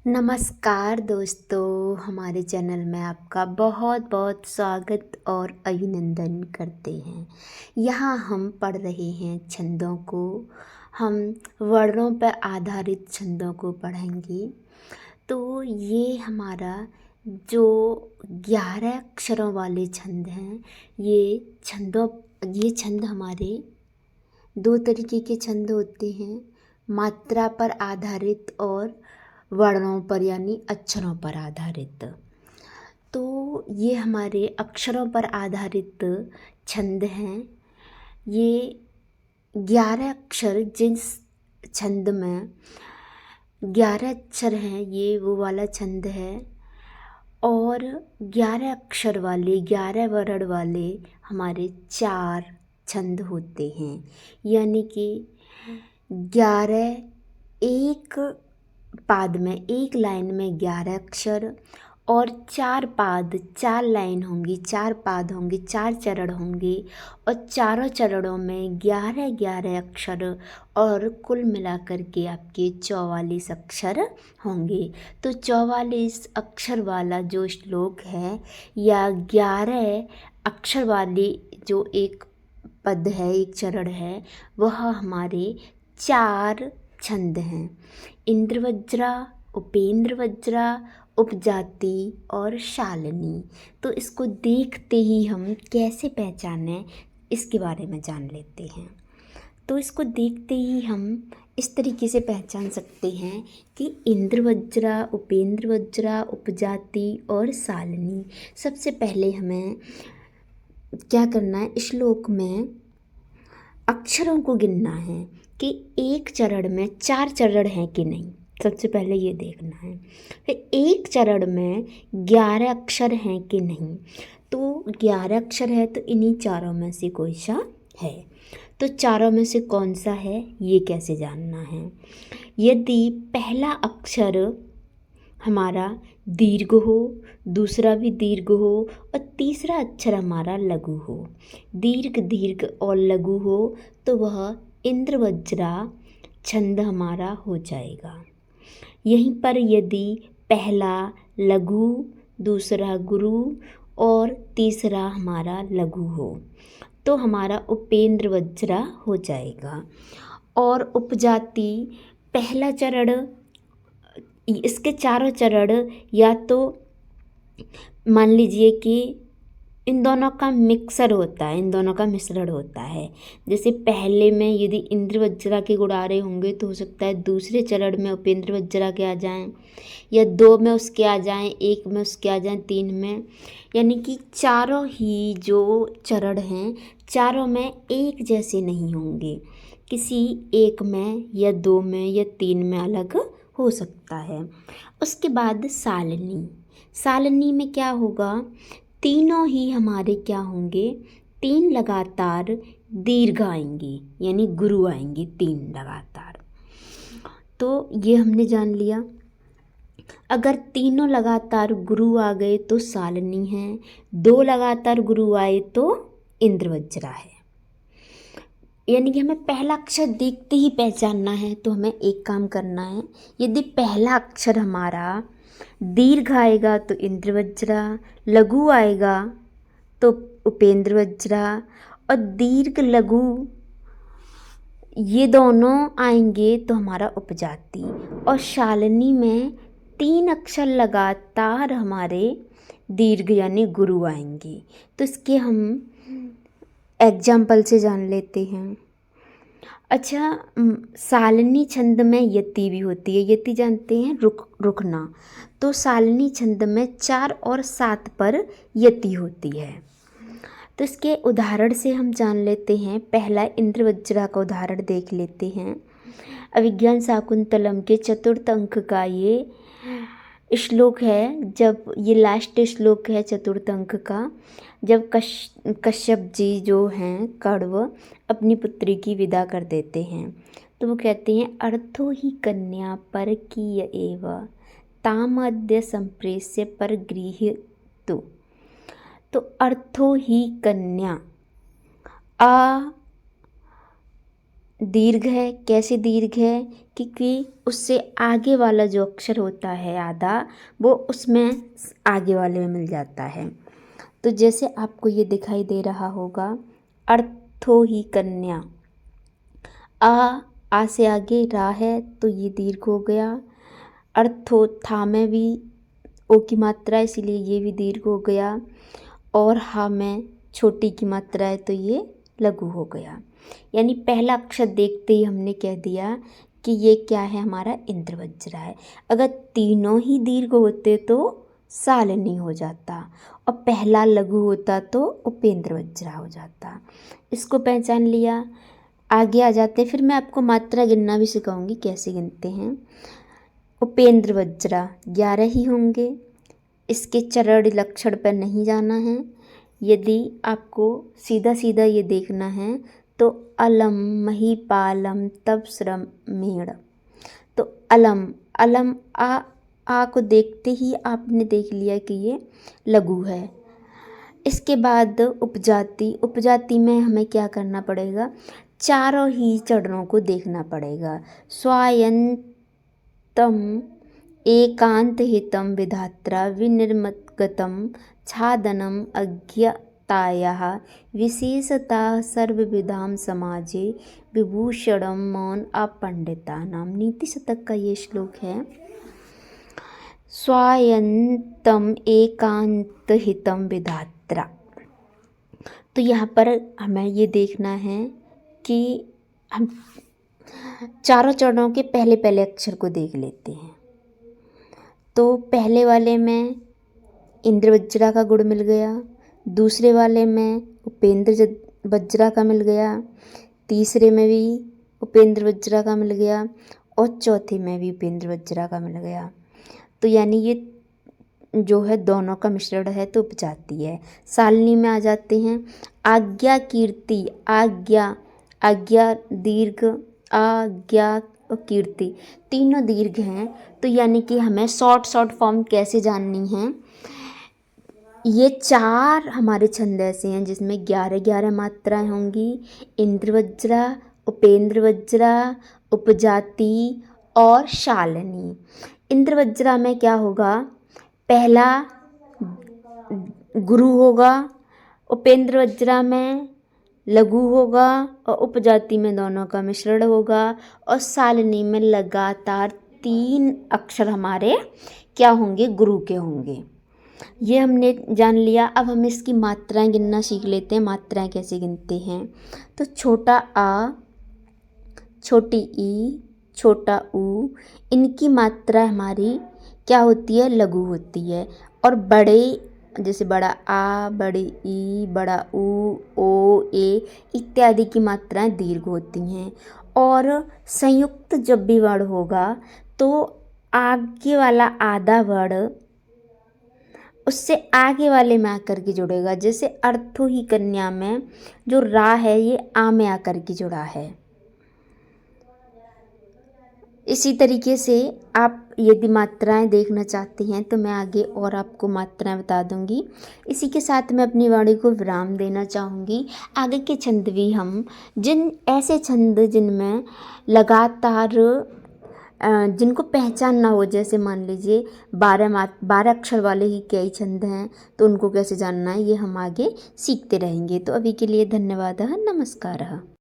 नमस्कार दोस्तों, हमारे चैनल में आपका बहुत बहुत स्वागत और अभिनंदन करते हैं। यहाँ हम पढ़ रहे हैं छंदों को। हम वर्णों पर आधारित छंदों को पढ़ेंगे। तो ये हमारा जो 11 अक्षरों वाले छंद हैं, ये छंद हमारे दो तरीके के छंद होते हैं, मात्रा पर आधारित और वर्णों पर यानी अक्षरों पर आधारित। तो ये हमारे अक्षरों पर आधारित छंद हैं। ये 11 अक्षर, जिस छंद में 11 अक्षर हैं, ये वो वाला छंद है। और 11 अक्षर वाले 11 वर्ण वाले हमारे 4 छंद होते हैं, यानी कि 11 एक पाद में, एक लाइन में 11 अक्षर और 4 पाद, 4 लाइन होंगी, 4 पाद होंगे, 4 चरण होंगे और चारों चरणों में 11 11 अक्षर और कुल मिलाकर के आपके 44 अक्षर होंगे। तो 44 अक्षर वाला जो श्लोक है या 11 अक्षर वाली जो एक पद है, एक चरण है, वह हमारे 4 छंद हैं। इंद्रवज्रा, उपेंद्र वज्रा, उपजाति और शालिनी। तो इसको देखते ही हम कैसे पहचानें, इसके बारे में जान लेते हैं। तो इसको देखते ही हम इस तरीके से पहचान सकते हैं कि इंद्रवज्रा, उपेंद्र वज्रा, उपजाति और शालिनी। सबसे पहले हमें क्या करना है, श्लोक में अक्षरों को गिनना है कि एक चरण में 4 चरण हैं कि नहीं, सबसे पहले ये देखना है। फिर एक चरण में 11 अक्षर हैं कि नहीं, तो 11 अक्षर है तो इन्हीं चारों में से कोई सा है। तो चारों में से कौन सा है, ये कैसे जानना है। यदि पहला अक्षर हमारा दीर्घ हो, दूसरा भी दीर्घ हो और तीसरा अक्षर हमारा लघु हो, दीर्घ दीर्घ और लघु हो, तो वह इंद्रवज्रा छंद हमारा हो जाएगा। यहीं पर यदि पहला लघु, दूसरा गुरु और तीसरा हमारा लघु हो, तो हमारा उपेंद्र वज्रा हो जाएगा। और उपजाति पहला चरण, इसके चारों चरण या तो मान लीजिए कि इन दोनों का मिक्सर होता है, इन दोनों का मिश्रण होता है। जैसे पहले में यदि इंद्र वज्रा के गुण आ रहे होंगे तो हो सकता है दूसरे चरण में उपेंद्र वज्रा के आ जाएं, या 2 में उसके आ जाएं, 1 में उसके आ जाएं, 3 में। यानी कि चारों ही जो चरण हैं, चारों में एक जैसे नहीं होंगे, किसी एक में या 2 में या 3 में अलग हो सकता है। उसके बाद सालनी, सालनी में क्या होगा, तीनों ही हमारे क्या होंगे, 3 लगातार दीर्घ आएंगे, यानी गुरु आएंगे 3 लगातार। तो ये हमने जान लिया। अगर तीनों लगातार गुरु आ गए तो सालनी है, 2 लगातार गुरु आए तो इंद्रवज्रा है। यानी कि हमें पहला अक्षर देखते ही पहचानना है। तो हमें एक काम करना है, यदि पहला अक्षर हमारा दीर्घ आएगा तो इंद्रवज्रा, लघु आएगा तो उपेंद्र वज्रा और दीर्घ लघु ये दोनों आएंगे तो हमारा उपजाति। और शालिनी में 3 अक्षर लगातार हमारे दीर्घ यानी गुरु आएंगे। तो इसके हम एग्जाम्पल से जान लेते हैं। अच्छा, सालनी छंद में यति भी होती है। यति जानते हैं, रुकना। तो सालनी छंद में 4 और 7 पर यति होती है। तो इसके उदाहरण से हम जान लेते हैं। पहला इंद्रवज्रा का उदाहरण देख लेते हैं। अभिज्ञान शाकुंतलम के चतुर्थ अंक का ये श्लोक है। जब ये लास्ट श्लोक है चतुर्थ अंक का, जब कश्यप जी जो हैं कण्व अपनी पुत्री की विदा कर देते हैं, तो वो कहते हैं अर्थो ही कन्या परकीय एव तामद्य संप्रेष्य परगृहीतु। तो अर्थो ही कन्या, दीर्घ है। कैसे दीर्घ है? क्योंकि उससे आगे वाला जो अक्षर होता है आधा, वो उसमें आगे वाले में मिल जाता है। तो जैसे आपको ये दिखाई दे रहा होगा, अर्थो ही कन्या, आ से आगे रा है तो ये दीर्घ हो गया। अर्थो था में भी ओ की मात्रा है, इसीलिए ये भी दीर्घ हो गया। और हा में छोटी की मात्रा है तो ये लघु हो गया। यानी पहला अक्षर देखते ही हमने कह दिया कि ये क्या है, हमारा इंद्रवज्रा है। अगर तीनों ही दीर्घ होते तो सालिनी हो जाता, और पहला लघु होता तो उपेंद्रवज्रा हो जाता। इसको पहचान लिया। आगे आ जाते, फिर मैं आपको मात्रा गिनना भी सिखाऊंगी कैसे गिनते हैं। उपेंद्रवज्रा 11 ही होंगे। इसके चरण लक्षण पर नहीं जाना है। यदि आपको सीधा सीधा ये देखना है तो अलम महीपालम तब श्रमेण, तो अलम अलम आ को देखते ही आपने देख लिया कि ये लघु है। इसके बाद उपजाति, उपजाति में हमें क्या करना पड़ेगा, चारों ही चरणों को देखना पड़ेगा। स्वायंतम एकांत हितम विधात्रा विनिर्मतगतम छादनम अज्ञतायाः विशेषता सर्वविधाम समाजे विभूषणम मौन अपंडितानाम। नीति शतक का ये श्लोक है। स्वायंतम एकांत हितम विधात्रा, तो यहाँ पर हमें ये देखना है कि हम चारों चरणों के पहले पहले अक्षर को देख लेते हैं। तो पहले वाले में इंद्रवज्रा का गुण मिल गया, दूसरे वाले में उपेंद्र वज्रा का मिल गया, तीसरे में भी उपेंद्र वज्रा का मिल गया, और चौथे में भी उपेंद्र वज्रा का मिल गया। तो यानी ये जो है दोनों का मिश्रण है तो उपजाति है। सालिनी में आ जाते हैं। आज्ञा कीर्ति, आज्ञा आज्ञा दीर्घ, आज्ञा और कीर्ति तीनों दीर्घ हैं। तो यानी कि हमें शॉर्ट फॉर्म कैसे जाननी है। ये चार हमारे छंद ऐसे हैं जिसमें 11 मात्राएं होंगी। इंद्रवज्रा, उपेंद्र वज्रा, उपजाति और शालिनी। इंद्रवज्रा में क्या होगा, पहला गुरु होगा, उपेंद्र वज्रा में लघु होगा और उपजाति में दोनों का मिश्रण होगा, और शालिनी में लगातार 3 अक्षर हमारे क्या होंगे, गुरु के होंगे। ये हमने जान लिया। अब हम इसकी मात्राएं गिनना सीख लेते हैं। मात्राएं कैसे गिनते हैं, तो छोटा आ, छोटी ई, छोटा ऊ, इनकी मात्रा हमारी क्या होती है, लघु होती है। और बड़े, जैसे बड़ा आ, बड़ी ई, बड़ा ऊ, ओ, ए इत्यादि की मात्राएं दीर्घ होती हैं। और संयुक्त जब भी वर्ण होगा तो आगे वाला आधा वर्ण उससे आगे वाले में आकर के जुड़ेगा। जैसे अर्थो ही कन्या में जो रा है ये आ में आकर के जुड़ा है। इसी तरीके से आप यदि मात्राएं देखना चाहते हैं तो मैं आगे और आपको मात्राएं बता दूंगी। इसी के साथ मैं अपनी वाणी को विराम देना चाहूँगी। आगे के छंद भी हम ऐसे छंद जिनमें लगातार जिनको पहचान ना हो, जैसे मान लीजिए 12 अक्षर वाले ही कई छंद हैं, तो उनको कैसे जानना है ये हम आगे सीखते रहेंगे। तो अभी के लिए धन्यवाद। नमस्कार।